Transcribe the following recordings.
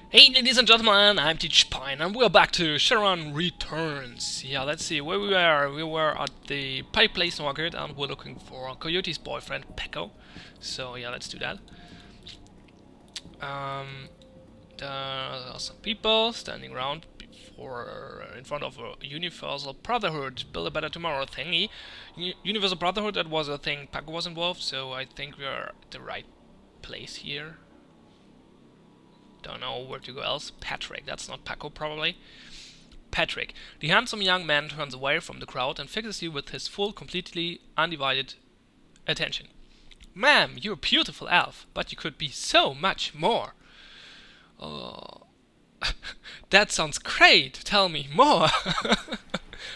Hey ladies and gentlemen, I'm Teach Pine and we're back to Shadowrun Returns. Yeah, let's see where we were. We were at the Pike Place Market and we're looking for Coyote's boyfriend, Pecco. So yeah, let's do that. There are some people standing around in front of a Universal Brotherhood Build a Better Tomorrow thingy. Universal Brotherhood, that was a thing Pecco was involved, so I think we're at the right place here. Don't know where to go else. Patrick, that's not Paco probably. Patrick, the handsome young man turns away from the crowd and fixes you with his full, completely undivided attention. Ma'am, you're a beautiful elf, but you could be so much more. Oh, that sounds great. Tell me more.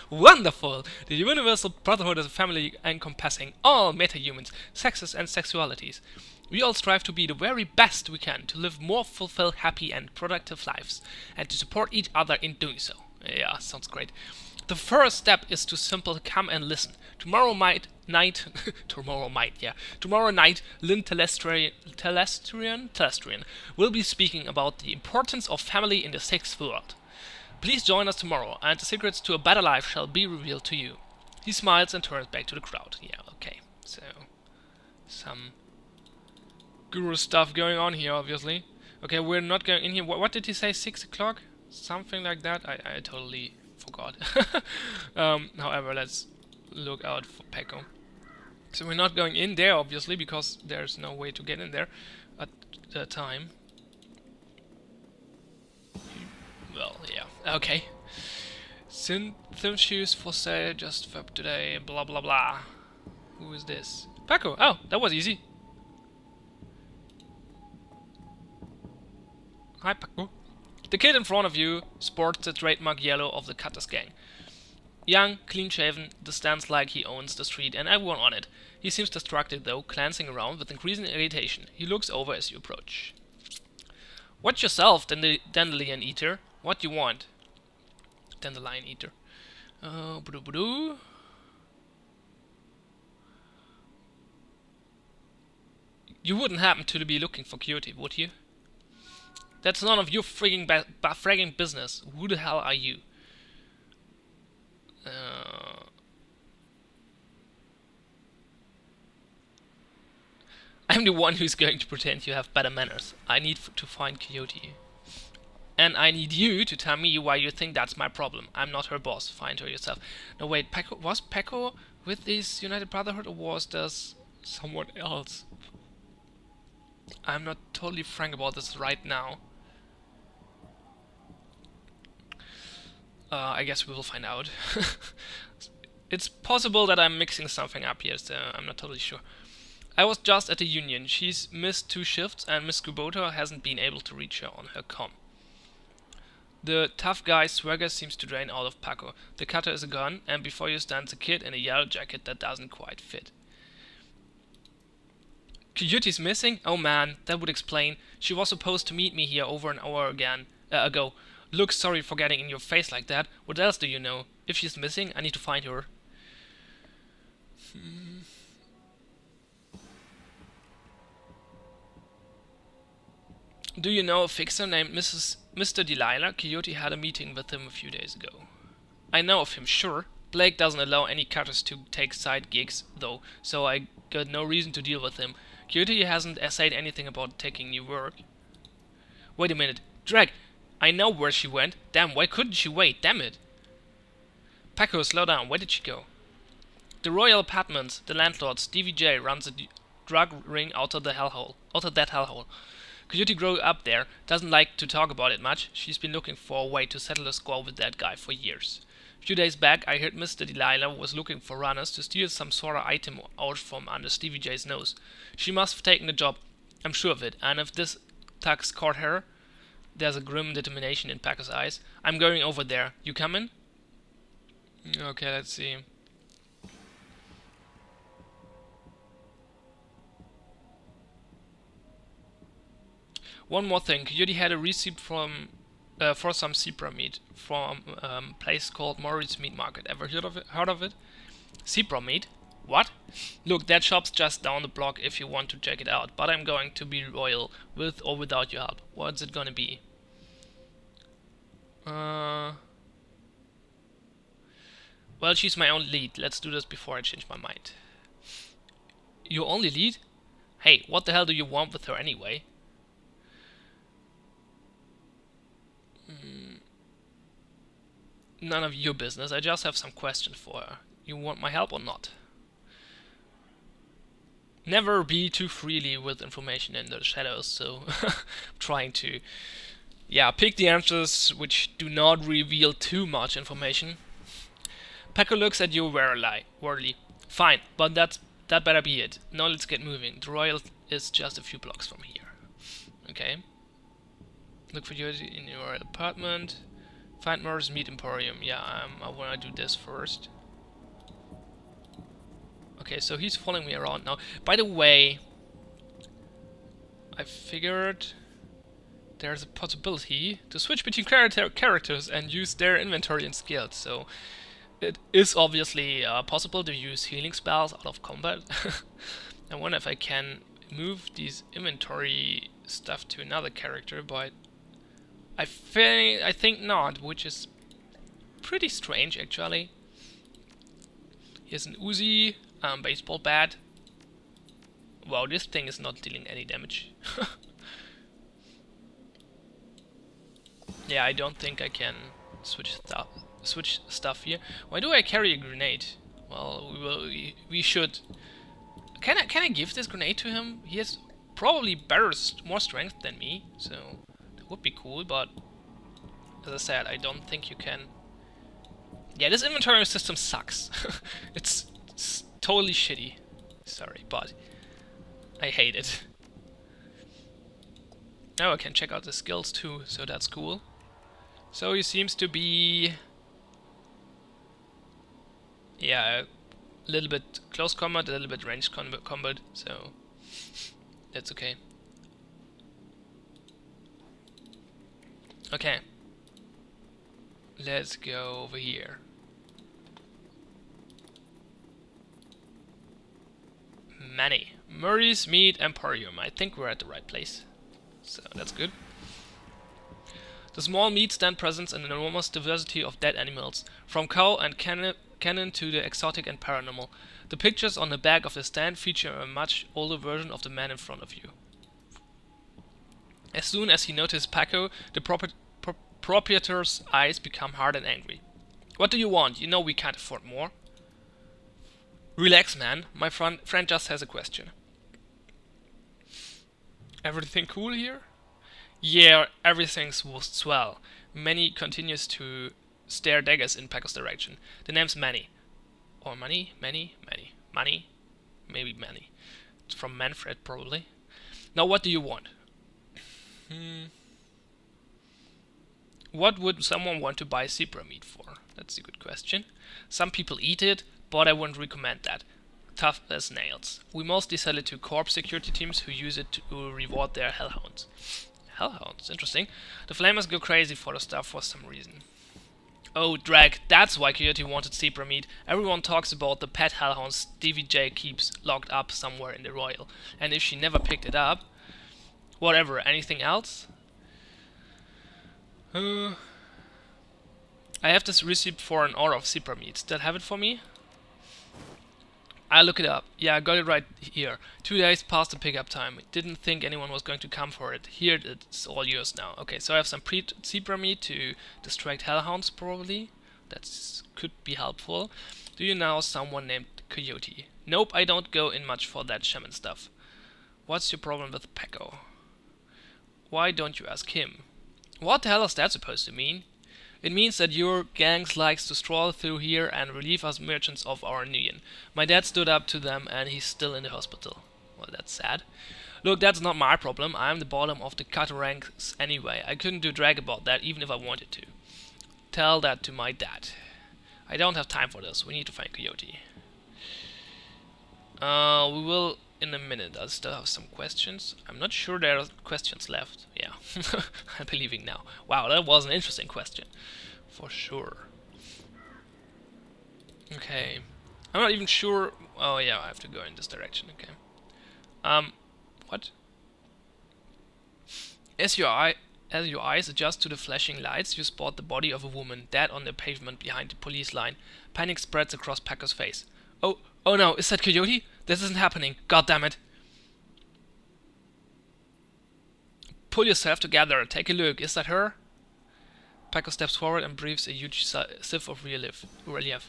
Wonderful! The Universal Brotherhood is a family encompassing all metahumans, sexes, and sexualities. We all strive to be the very best we can, to live more fulfilled, happy, and productive lives, and to support each other in doing so. Yeah, sounds great. The first step is to simply come and listen. Tomorrow night, Tomorrow night, Lynn Telestrian will be speaking about the importance of family in the sixth world. Please join us tomorrow, and the secrets to a better life shall be revealed to you. He smiles and turns back to the crowd. Yeah, okay. So, some guru stuff going on here, obviously. Okay, we're not going in here. What did he say? 6 o'clock? Something like that? I totally forgot. However, let's look out for Pecco. So we're not going in there, obviously, because there's no way to get in there at the time. Well, yeah. Okay. Thin shoes for sale, just for today, blah blah blah. Who is this? Pecco! Oh, that was easy. Hi, Pecco. The kid in front of you sports the trademark yellow of the Cutters gang. Young, clean-shaven, stands like he owns the street and everyone on it. He seems distracted though, glancing around with increasing irritation. He looks over as you approach. Watch yourself, dandelion eater. What do you want? Dandelion eater. You wouldn't happen to be looking for Coyote, would you? That's none of your fragging business. Who the hell are you? I'm the one who's going to pretend you have better manners. I need to find Coyote. And I need you to tell me why you think that's my problem. I'm not her boss. Find her yourself. No, wait. Was Pecco with this United Brotherhood, or was this someone else? I'm not totally frank about this right now. I guess we will find out. It's possible that I'm mixing something up here, so I'm not totally sure. I was just at the union. She's missed 2 shifts and Miss Kubota hasn't been able to reach her on her comm. The tough guy's swagger seems to drain out of Paco. The cutter is a gun, and before you stands a kid in a yellow jacket that doesn't quite fit. Coyote's missing? Oh man, that would explain. She was supposed to meet me here over an hour ago. Look, sorry for getting in your face like that. What else do you know? If she's missing, I need to find her. Do you know a fixer named Mr. Delilah? Coyote had a meeting with him a few days ago. I know of him, sure. Blake doesn't allow any cutters to take side gigs, though, so I got no reason to deal with him. Coyote hasn't said anything about taking new work. Wait a minute. Drag! I know where she went. Damn, why couldn't she wait? Damn it! Paco, slow down. Where did she go? The Royal Apartments. The landlord, Stevie J, runs a drug ring out of that hellhole. Coyote grew up there, doesn't like to talk about it much. She's been looking for a way to settle a score with that guy for years. A few days back, I heard Mr. Delilah was looking for runners to steal some sort of item out from under Stevie J's nose. She must have taken the job, I'm sure of it, and if this thugs caught her, there's a grim determination in Packer's eyes. I'm going over there. You coming? Okay, let's see. One more thing. Coyote had a receipt from for some zebra meat from a place called Murray's Meat Market. Ever heard of it? Zebra meat? What? Look, that shop's just down the block if you want to check it out, but I'm going to be royal with or without your help. What's it gonna be? Well, she's my only lead. Let's do this before I change my mind. Your only lead? Hey, what the hell do you want with her anyway? None of your business. I just have some questions for her. You want my help or not? Never be too freely with information in the shadows, so trying to pick the answers which do not reveal too much information. Paco looks at you warily. Fine, but that better be it. Now let's get moving. The Royal is just a few blocks from here. Okay. Look for you in your apartment. Find Morris Meat Emporium. Yeah, I wanna do this first. Okay, so he's following me around now. By the way, I figured there's a possibility to switch between characters and use their inventory and skills. So it is obviously possible to use healing spells out of combat. I wonder if I can move these inventory stuff to another character, but I think not, which is pretty strange actually. Here's an Uzi, baseball bat. Wow, this thing is not dealing any damage. Yeah, I don't think I can switch stuff here. Why do I carry a grenade? Well, we should. Can I give this grenade to him? He has probably more strength than me, so that would be cool. But as I said, I don't think you can. Yeah, this inventory system sucks. It's totally shitty. Sorry, but I hate it. Now I can check out the skills too, so that's cool. So he seems to be, a little bit close combat, a little bit ranged combat, so that's okay. Okay, let's go over here. Murray's Meat Emporium. I think we're at the right place, so that's good. The small meat stand presents an enormous diversity of dead animals, from cow and cannon to the exotic and paranormal. The pictures on the back of the stand feature a much older version of the man in front of you. As soon as he notices Paco, the proprietor's eyes become hard and angry. What do you want? You know we can't afford more. Relax, man. My friend just has a question. Everything cool here? Yeah, everything's swell. Manny continues to stare daggers in Paco's direction. The name's Manny. Or Manny? Manny? Maybe Manny. It's from Manfred, probably. Now, what do you want? What would someone want to buy zebra meat for? That's a good question. Some people eat it, but I wouldn't recommend that. Tough as nails. We mostly sell it to corp security teams who use it to reward their hellhounds. Hellhounds, interesting. The flamers go crazy for the stuff for some reason. Oh, drag, that's why Coyote wanted zebra meat. Everyone talks about the pet hellhounds Stevie J keeps locked up somewhere in the Royal. And if she never picked it up... Whatever, anything else? I have this receipt for an order of zebra meat. Still have it for me? I look it up. Yeah, I got it right here. 2 days past the pickup time. Didn't think anyone was going to come for it. Here, it's all yours now. Okay, so I have some zebra meat to distract hellhounds, probably. That could be helpful. Do you know someone named Coyote? Nope, I don't go in much for that shaman stuff. What's your problem with Paco? Why don't you ask him? What the hell is that supposed to mean? It means that your gangs likes to stroll through here and relieve us merchants of our union. My dad stood up to them and he's still in the hospital. Well, that's sad. Look, that's not my problem. I'm the bottom of the cutter ranks anyway. I couldn't do drag about that even if I wanted to. Tell that to my dad. I don't have time for this. We need to find Coyote. We will in a minute. I still have some questions. I'm not sure there are questions left. Yeah, I'm believing now. Wow, that was an interesting question. For sure. Okay. I'm not even sure... Oh yeah, I have to go in this direction. Okay. What? Is As your eyes adjust to the flashing lights, you spot the body of a woman dead on the pavement behind the police line. Panic spreads across Packer's face. Oh no, is that Coyote? This isn't happening. God damn it. Pull yourself together. Take a look. Is that her? Packer steps forward and breathes a huge sip of relief. Whatever.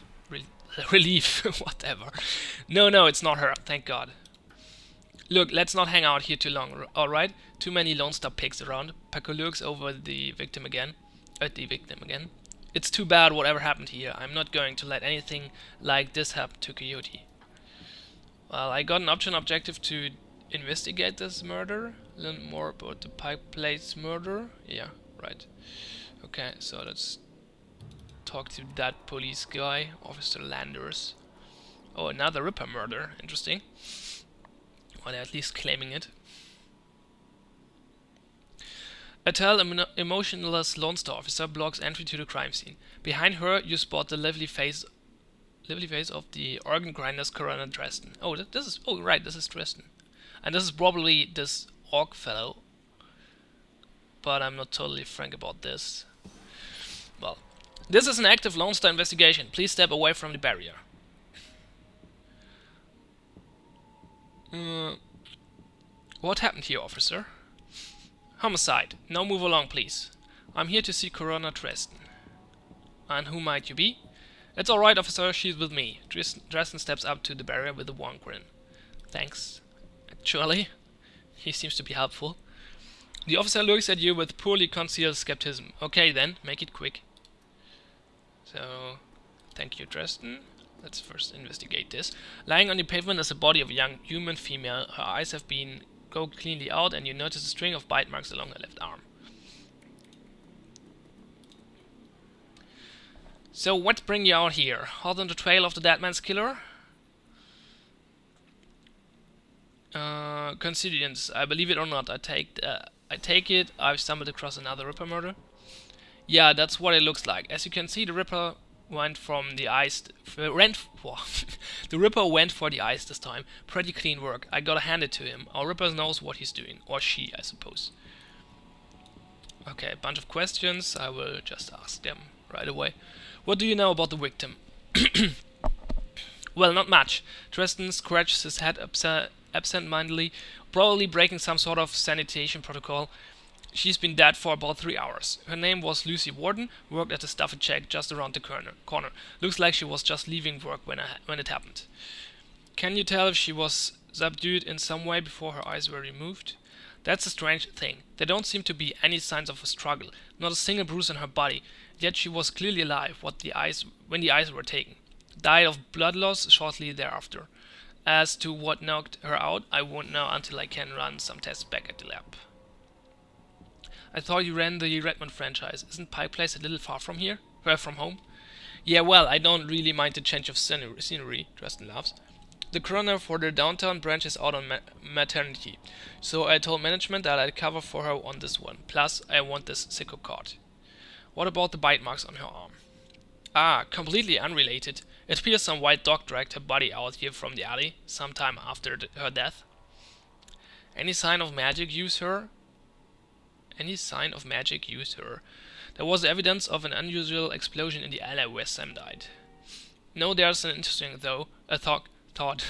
No, it's not her. Thank God. Look, let's not hang out here too long, alright? Too many Lone Star pigs around. Packer looks over the victim again. It's too bad whatever happened here. I'm not going to let anything like this happen to Coyote. Well, I got an option objective to investigate this murder. Learn more about the Pike Place murder. Yeah, right. Okay, so let's talk to that police guy, Officer Landers. Oh, another Ripper murder. Interesting. Well, they're at least claiming it. A tall, emotionless Lone Star officer blocks entry to the crime scene. Behind her, you spot the lively face of the organ grinder's Coroner Dresden. Oh, this is Dresden. And this is probably this orc fellow. But I'm not totally frank about this. Well, this is an active Lone Star investigation. Please step away from the barrier. What happened here, officer? Homicide. Now move along, please. I'm here to see Coroner Dresden. And who might you be? It's alright, officer, she's with me. Dresden steps up to the barrier with a wan grin. Thanks. Actually, he seems to be helpful. The officer looks at you with poorly concealed skepticism. Okay then, make it quick. So, thank you, Dresden. Let's first investigate this. Lying on the pavement is the body of a young human female. Her eyes have been gouged cleanly out, and you notice a string of bite marks along her left arm. So, what's bringing you out here? Hot on the trail of the dead man's killer? Coincidence. I believe it or not. I take it I've stumbled across another Ripper murder. Yeah, that's what it looks like. As you can see, the Ripper went for the ice this time. Pretty clean work. I gotta hand it to him. Our Ripper knows what he's doing. Or she, I suppose. Okay, a bunch of questions. I will just ask them right away. What do you know about the victim? Well, not much. Dresden scratches his head absent-mindedly, probably breaking some sort of sanitation protocol. She's been dead for about 3 hours. Her name was Lucy Warden, worked at the Stuff and Shack just around the corner. Looks like she was just leaving work when it happened. Can you tell if she was subdued in some way before her eyes were removed? That's a strange thing. There don't seem to be any signs of a struggle, not a single bruise on her body, yet she was clearly alive when the eyes were taken. Died of blood loss shortly thereafter. As to what knocked her out, I won't know until I can run some tests back at the lab. I thought you ran the Redmond franchise. Isn't Pike Place a little far from here? From home? Yeah, well, I don't really mind the change of scenery, Dresden laughs. The coroner for the downtown branch is out on maternity, so I told management that I'd cover for her on this one. Plus, I want this sicko card. What about the bite marks on her arm? Ah, completely unrelated. It appears some white dog dragged her body out here from the alley, sometime after her death. Any sign of magic used her? There was evidence of an unusual explosion in the alley where Sam died. No, there's an interesting thought.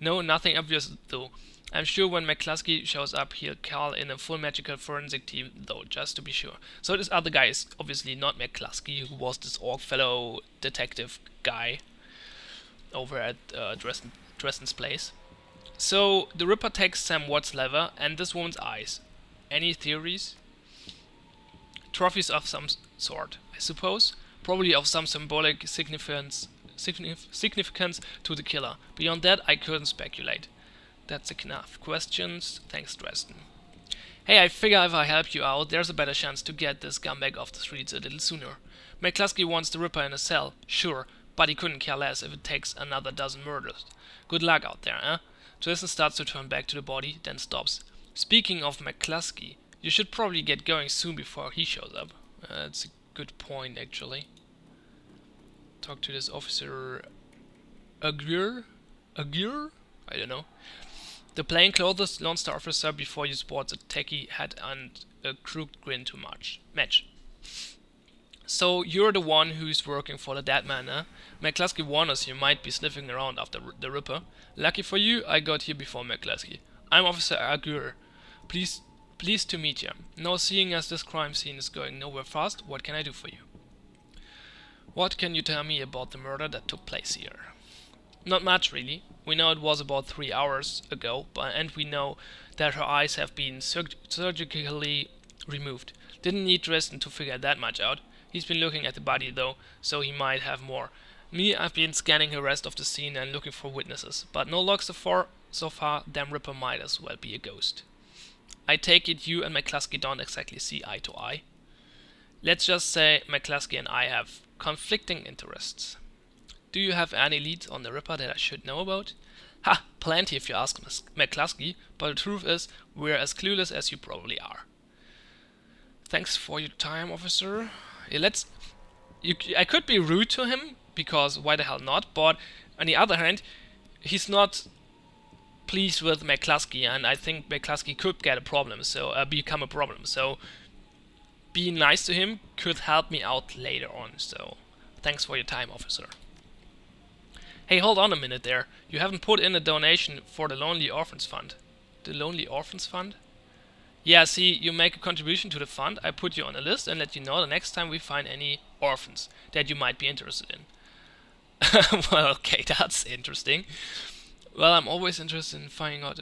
No, nothing obvious though. I'm sure when McCluskey shows up, he'll call in a full magical forensic team though, just to be sure. So this other guy is obviously not McCluskey, who was this orc fellow detective guy over at Dresden's place. So the Ripper takes Sam Watt's lever and this woman's eyes. Any theories? Trophies of some sort, I suppose. Probably of some symbolic significance to the killer. Beyond that, I couldn't speculate. That's enough questions. Thanks, Dresden. Hey, I figure if I help you out, there's a better chance to get this scumbag off the streets a little sooner. McCluskey wants the Ripper in a cell, sure, but he couldn't care less if it takes another dozen murders. Good luck out there, eh? Dresden starts to turn back to the body, then stops. Speaking of McCluskey, you should probably get going soon before he shows up. That's a good point, actually. Talk to this officer Aguirre? I don't know. The plainclothes Lone Star officer before you spot the techie hat and a crooked grin to match. So you're the one who's working for the dead man, huh? McCluskey warned us you might be sniffing around after the Ripper. Lucky for you, I got here before McCluskey. I'm Officer Agur. Pleased to meet you. Now, seeing as this crime scene is going nowhere fast, what can I do for you? What can you tell me about the murder that took place here? Not much, really. We know it was about 3 hours ago, and we know that her eyes have been surgically removed. Didn't need Dresden to figure that much out. He's been looking at the body though, so he might have more. Me, I've been scanning the rest of the scene and looking for witnesses, but no luck so far, damn Ripper might as well be a ghost. I take it you and McCluskey don't exactly see eye to eye. Let's just say McCluskey and I have conflicting interests. Do you have any leads on the Ripper that I should know about? Ha, plenty if you ask McCluskey, but the truth is, we're as clueless as you probably are. Thanks for your time, officer. Yeah, I could be rude to him, because why the hell not, but on the other hand, he's not pleased with McCluskey, and I think McCluskey could become a problem, so being nice to him could help me out later on, so thanks for your time, officer. Hey, hold on a minute there, you haven't put in a donation for the Lonely Orphans Fund. The Lonely Orphans Fund? Yeah, see, you make a contribution to the fund, I put you on a list and let you know the next time we find any orphans that you might be interested in. Well, okay, that's interesting. Well, I'm always interested in finding out...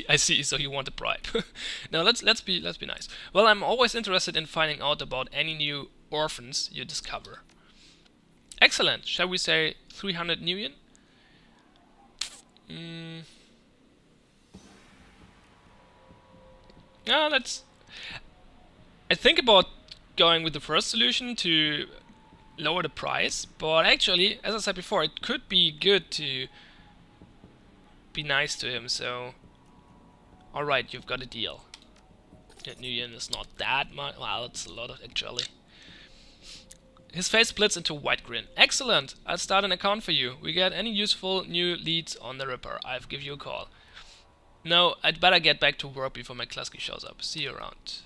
I see, so you want a bribe. Now, let's be nice. Well, I'm always interested in finding out about any new orphans you discover. Excellent, shall we say 300 million? Yeah, I think about going with the first solution to lower the price, but actually, as I said before, it could be good to be nice to him, so... Alright, you've got a deal. That new yen is not that much, well, it's a lot actually. His face splits into a wide grin. Excellent! I'll start an account for you. We get any useful new leads on the Ripper, I'll give you a call. No, I'd better get back to work before McCluskey shows up. See you around.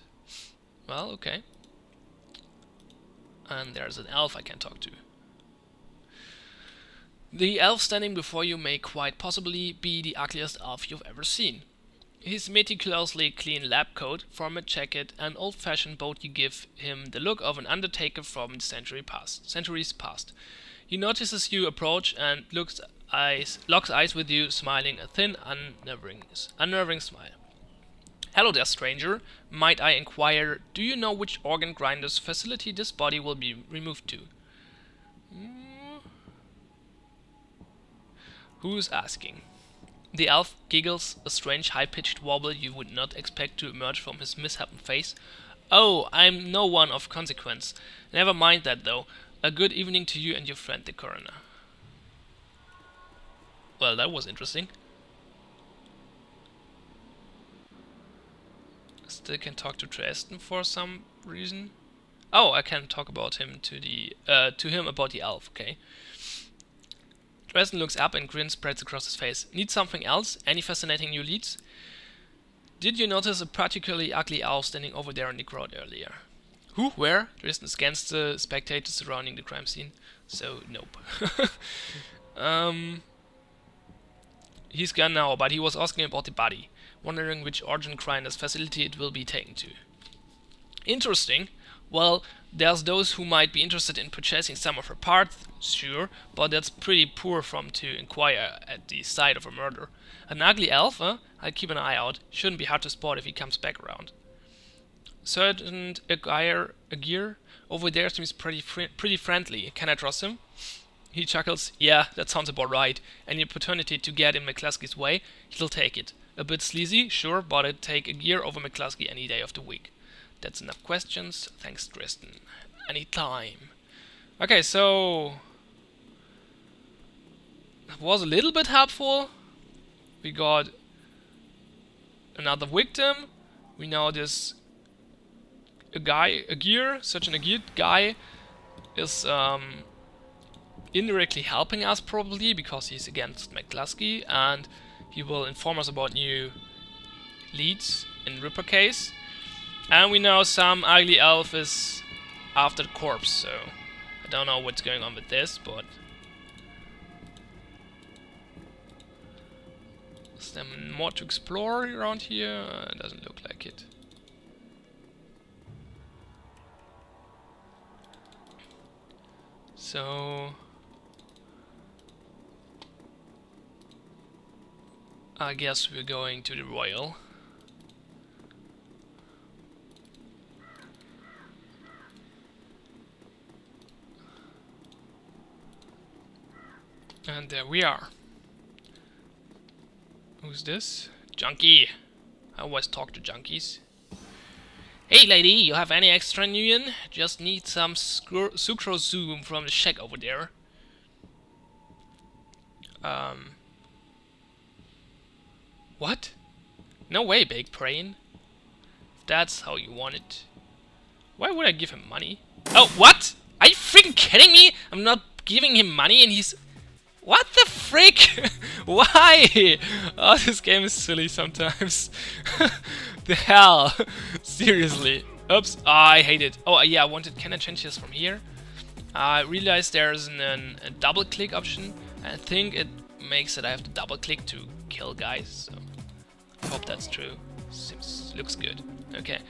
Well, okay. And there's an elf I can talk to. The elf standing before you may quite possibly be the ugliest elf you've ever seen. His meticulously clean lab coat, formal jacket, and old-fashioned booty give him the look of an undertaker from centuries past. He notices you approach and locks eyes with you, smiling a thin, unnerving smile. Hello there, stranger. Might I inquire, do you know which organ grinder's facility this body will be removed to? Who's asking? The elf giggles, a strange high-pitched warble you would not expect to emerge from his misshapen face. Oh, I'm no one of consequence. Never mind that, though. A good evening to you and your friend, the coroner. Well, that was interesting. Still can talk to Dresden for some reason. Oh, I can talk about him to him about the elf, okay. Dresden looks up and grin spreads across his face. Need something else? Any fascinating new leads? Did you notice a particularly ugly elf standing over there in the crowd earlier? Who? Where? Dresden scans the spectators surrounding the crime scene. So, nope. He's gone now, but he was asking about the body, wondering which organ grinder's facility it will be taken to. Interesting. Well, there's those who might be interested in purchasing some of her parts, sure, but that's pretty poor from to inquire at the site of a murder. An ugly elf, huh? I'll keep an eye out. Shouldn't be hard to spot if he comes back around. Sergeant Aguirre over there seems pretty friendly. Can I trust him? He chuckles. Yeah, that sounds about right. Any opportunity to get in McCluskey's way, he'll take it. A bit sleazy, sure, but I'd take Aguirre over McCluskey any day of the week. That's enough questions. Thanks, Dresden. Anytime. Okay, so... that was a little bit helpful. We got another victim. We know this... Aguirre, such an Aguirre guy, is indirectly helping us probably, because he's against McCluskey, and he will inform us about new leads in Ripper case. And we know some ugly elf is after the corpse, so I don't know what's going on with this, but is there more to explore around here? It doesn't look like it. So I guess we're going to the Royal. And there we are. Who's this? Junkie. I always talk to junkies. Hey lady, you have any extra union? Just need some sucrose zoom from the shack over there. What? No way, Baked Brain. If that's how you want it. Why would I give him money? Oh, what? Are you freaking kidding me? I'm not giving him money and he's... What the frick? Why? Oh, this game is silly sometimes. The hell? Seriously. Oops. Oh, I hate it. Oh, yeah, I wanted... Can I change this from here? I realized there's a double click option. I think it makes it I have to double click to kill guys. So I hope that's true. Looks good. Okay.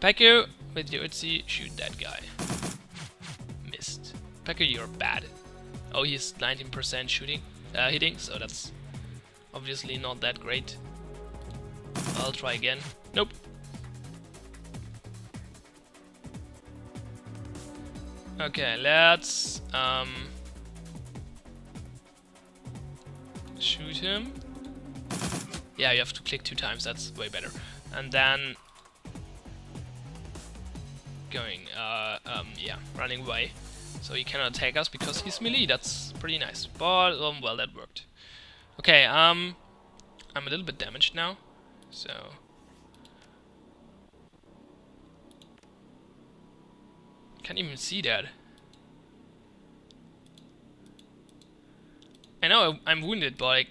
Pekka, with your Uzi, shoot that guy. Missed. Pekka, you're bad. Oh, he's 19% shooting, hitting, so that's obviously not that great. I'll try again. Nope. Okay, let's shoot him. Yeah, you have to click 2 times, that's way better. And then going, yeah, running away. So he cannot attack us because he's melee, that's pretty nice. But, well, that worked. Okay, I'm a little bit damaged now, so... Can't even see that. I know I'm wounded, but like...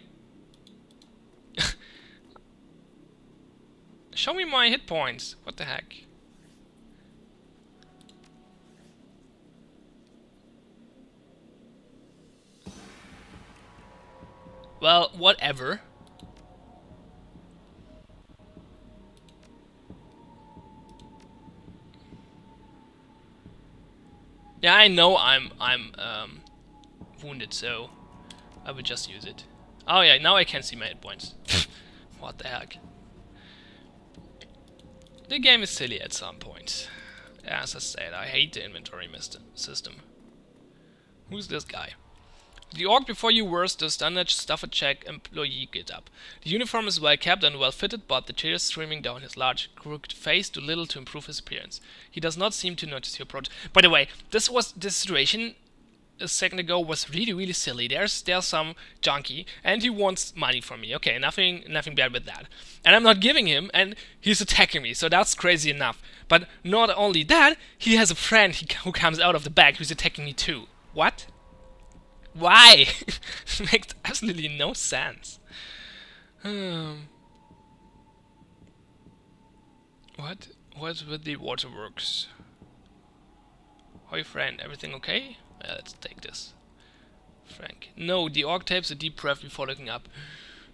Show me my hit points, what the heck? Well, whatever. Yeah, I know I'm wounded, so I would just use it. Oh yeah, now I can see my hit points. What the heck? The game is silly at some point. As I said, I hate the inventory system. Who's this guy? The orc before you wears the standard stuffer check employee getup. The uniform is well kept and well fitted, but the tears streaming down his large crooked face do little to improve his appearance. He does not seem to notice your approach. By the way, this situation a second ago was really silly. There's some junkie and he wants money from me. Okay, nothing bad with that. And I'm not giving him and he's attacking me, so that's crazy enough. But not only that, he has a friend who comes out of the back who's attacking me too. What? Why? It makes absolutely no sense. What? What's with the waterworks? Hi friend, everything okay? Let's take this. Frank. No, the orc takes a deep breath before looking up.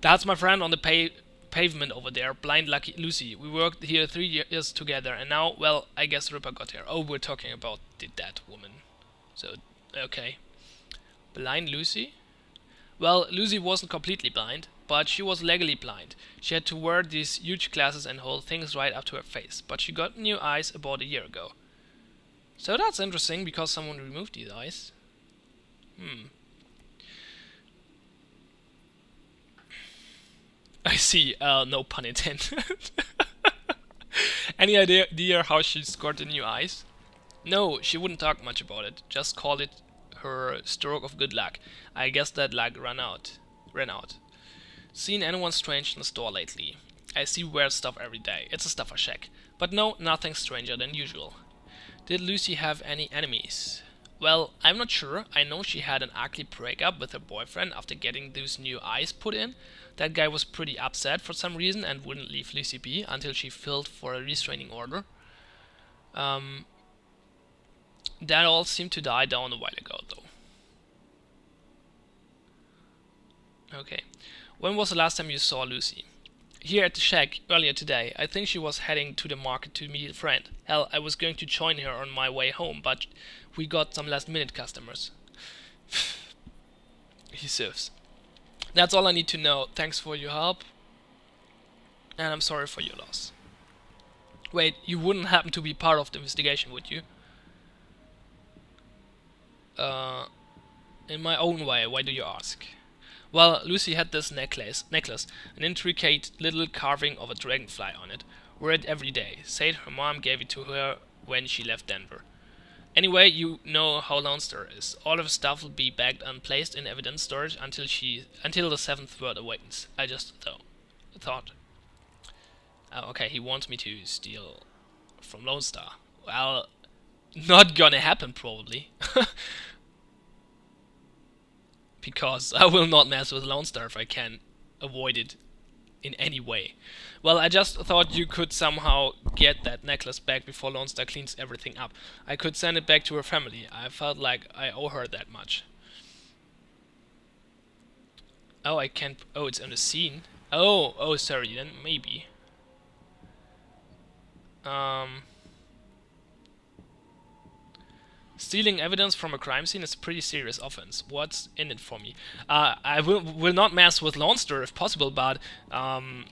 That's my friend on the pavement over there, Blind Lucky Lucy. We worked here 3 years together, and now, well, I guess Ripper got here. Oh, we're talking about the dead woman. So, okay. Blind Lucy? Well, Lucy wasn't completely blind, but she was legally blind. She had to wear these huge glasses and hold things right up to her face, but she got new eyes about a year ago. So that's interesting, because someone removed these eyes. I see, no pun intended. Any idea how she scored the new eyes? No, she wouldn't talk much about it, just called it her stroke of good luck. I guess that luck ran out. Seen anyone strange in the store lately? I see weird stuff every day. It's a stuffer shack. But no, nothing stranger than usual. Did Lucy have any enemies? Well, I'm not sure. I know she had an ugly breakup with her boyfriend after getting those new eyes put in. That guy was pretty upset for some reason and wouldn't leave Lucy be until she filed for a restraining order. Um, that all seemed to die down a while ago, though. Okay. When was the last time you saw Lucy? Here at the shack earlier today. I think she was heading to the market to meet a friend. Hell, I was going to join her on my way home, but we got some last minute customers. He sips. That's all I need to know. Thanks for your help. And I'm sorry for your loss. Wait, you wouldn't happen to be part of the investigation, would you? In my own way, why do you ask? Well, Lucy had this necklace, an intricate little carving of a dragonfly on it. Wore it every day. Said her mom gave it to her when she left Denver. Anyway, you know how Lone Star is. All of her stuff will be bagged and placed in evidence storage until the seventh word awakens. I just thought. Okay, he wants me to steal from Lone Star. Well, not gonna happen probably. Because I will not mess with Lone Star if I can avoid it in any way. Well, I just thought you could somehow get that necklace back before Lone Star cleans everything up. I could send it back to her family. I felt like I owe her that much. Oh, I can't... Oh, it's on the scene. Oh, sorry, then maybe. Stealing evidence from a crime scene is a pretty serious offense. What's in it for me? I will not mess with Lone Star if possible, but when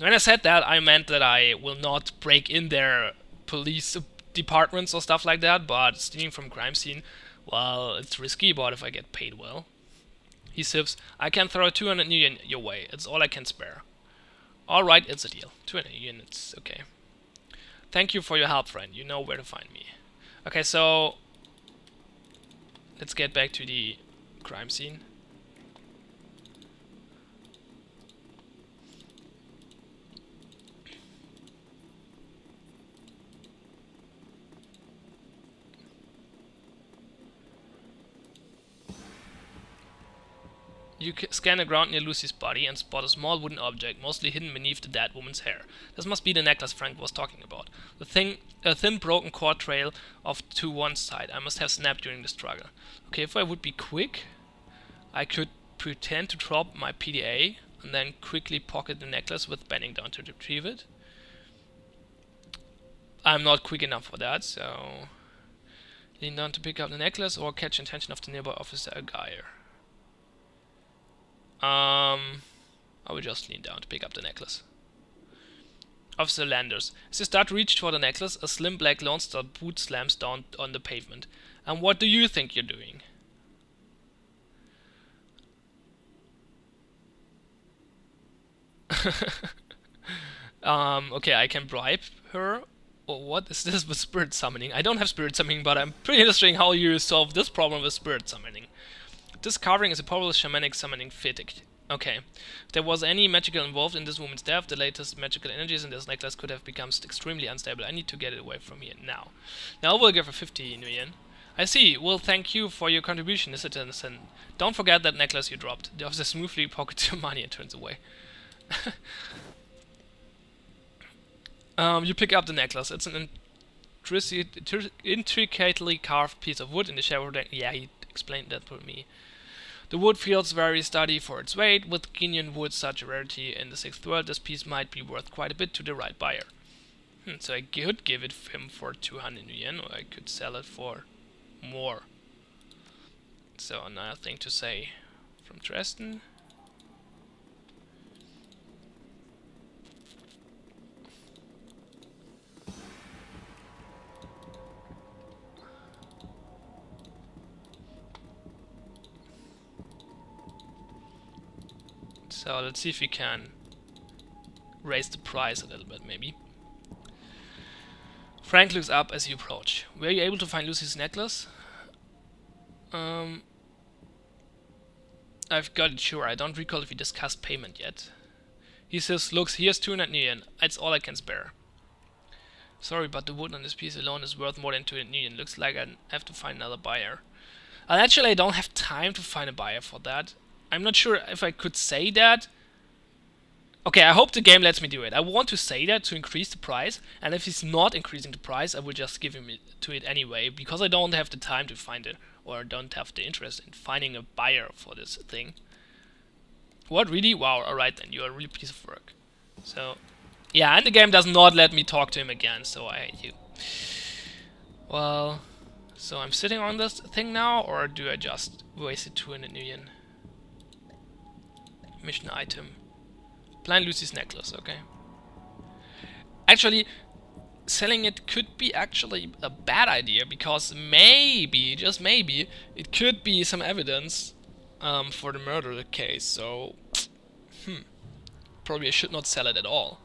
I said that, I meant that I will not break in their police departments or stuff like that. But stealing from a crime scene, well, it's risky. But if I get paid well, he sips. I can throw 200 million your way. It's all I can spare. All right, it's a deal. 200 million, it's okay. Thank you for your help, friend. You know where to find me. Okay, so let's get back to the crime scene. You scan the ground near Lucy's body and spot a small wooden object, mostly hidden beneath the dead woman's hair. This must be the necklace Frank was talking about. A thin broken cord trail off to one side. I must have snapped during the struggle. Okay, if I would be quick, I could pretend to drop my PDA and then quickly pocket the necklace with bending down to retrieve it. I'm not quick enough for that, so lean down to pick up the necklace or catch the attention of the nearby officer Geyer. I will just lean down to pick up the necklace. Officer Landers. As you start to reach for the necklace, a slim black Lone Star boot slams down on the pavement. And what do you think you're doing? Okay, I can bribe her. Or what is this with spirit summoning? I don't have spirit summoning, but I'm pretty interested in how you solve this problem with spirit summoning. This carving is a powerful shamanic summoning fetish. Okay. If there was any magical involved in this woman's death, the latest magical energies in this necklace could have become extremely unstable. I need to get it away from here now. Now we'll give her 50 million. I see. Well, thank you for your contribution, citizen. Don't forget that necklace you dropped. The officer smoothly pockets your money and turns away. You pick up the necklace. It's an intricately carved piece of wood in the Shadowrun. Yeah, he explained that for me. The wood feels very sturdy for its weight. With Guinean wood such a rarity in the sixth world, this piece might be worth quite a bit to the right buyer. So I could give it him for 200 million, or I could sell it for more. So another thing to say from Dresden. So let's see if we can raise the price a little bit, maybe. Frank looks up as you approach. Were you able to find Lucy's necklace? I've got it, sure. I don't recall if we discussed payment yet. He says, look, here's 200 million. That's all I can spare. Sorry, but the wood on this piece alone is worth more than 2 million. Looks like I have to find another buyer. And actually, I don't have time to find a buyer for that. I'm not sure if I could say that. Okay, I hope the game lets me do it. I want to say that to increase the price, and if he's not increasing the price, I will just give him to it anyway, because I don't have the time to find it, or don't have the interest in finding a buyer for this thing. What, really? Wow, alright then, you're a real piece of work. So, yeah, and the game does not let me talk to him again, so I hate you. Well, so I'm sitting on this thing now, or do I just waste it 200 million? Mission item. Blind Lucy's necklace, okay. Actually, selling it could be actually a bad idea, because maybe, just maybe, it could be some evidence for the murder case, so probably I should not sell it at all.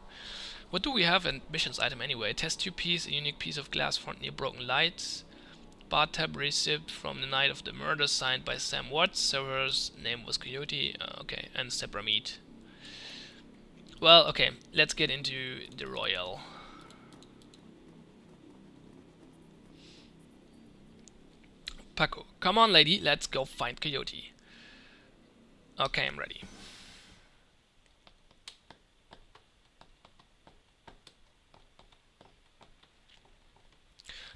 What do we have in missions item anyway? Test tube piece, a unique piece of glass front near broken lights, bar tab receipt from the night of the murder signed by Sam Watts, server's name was Coyote, okay, and Zebra meat. Well, okay, let's get into the Royal. Paco, come on lady, let's go find Coyote. Okay, I'm ready.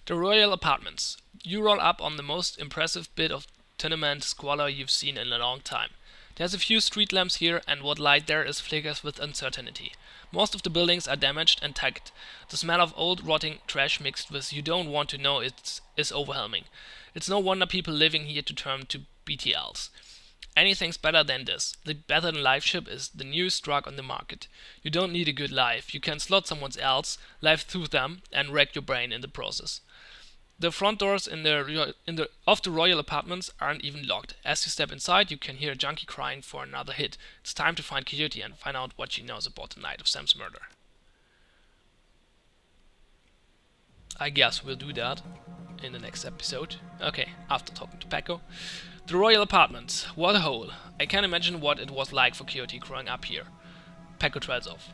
The Royal Apartments. You roll up on the most impressive bit of tenement squalor you've seen in a long time. There's a few street lamps here, and what light there is flickers with uncertainty. Most of the buildings are damaged and tagged. The smell of old rotting trash mixed with you don't want to know is overwhelming. It's no wonder people living here to turn to BTLs. Anything's better than this. The Better Than Life ship is the newest drug on the market. You don't need a good life. You can slot someone else's life through them and wreck your brain in the process. The front doors of the Royal Apartments aren't even locked. As you step inside, you can hear a junkie crying for another hit. It's time to find Coyote and find out what she knows about the night of Sam's murder. I guess we'll do that in the next episode. Okay, after talking to Paco. The Royal Apartments. What a hole. I can't imagine what it was like for Coyote growing up here. Paco trails off.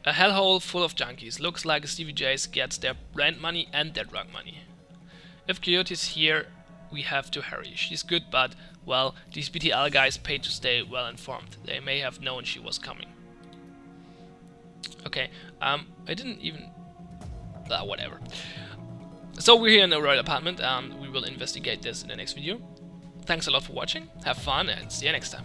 A hellhole full of junkies. Looks like Stevie J's gets their rent money and their drug money. If Coyote's here, we have to hurry. She's good, but, well, these BTL guys paid to stay well informed. They may have known she was coming. Okay, I didn't even... whatever. So we're here in the Royal Apartment, and we will investigate this in the next video. Thanks a lot for watching, have fun, and see you next time.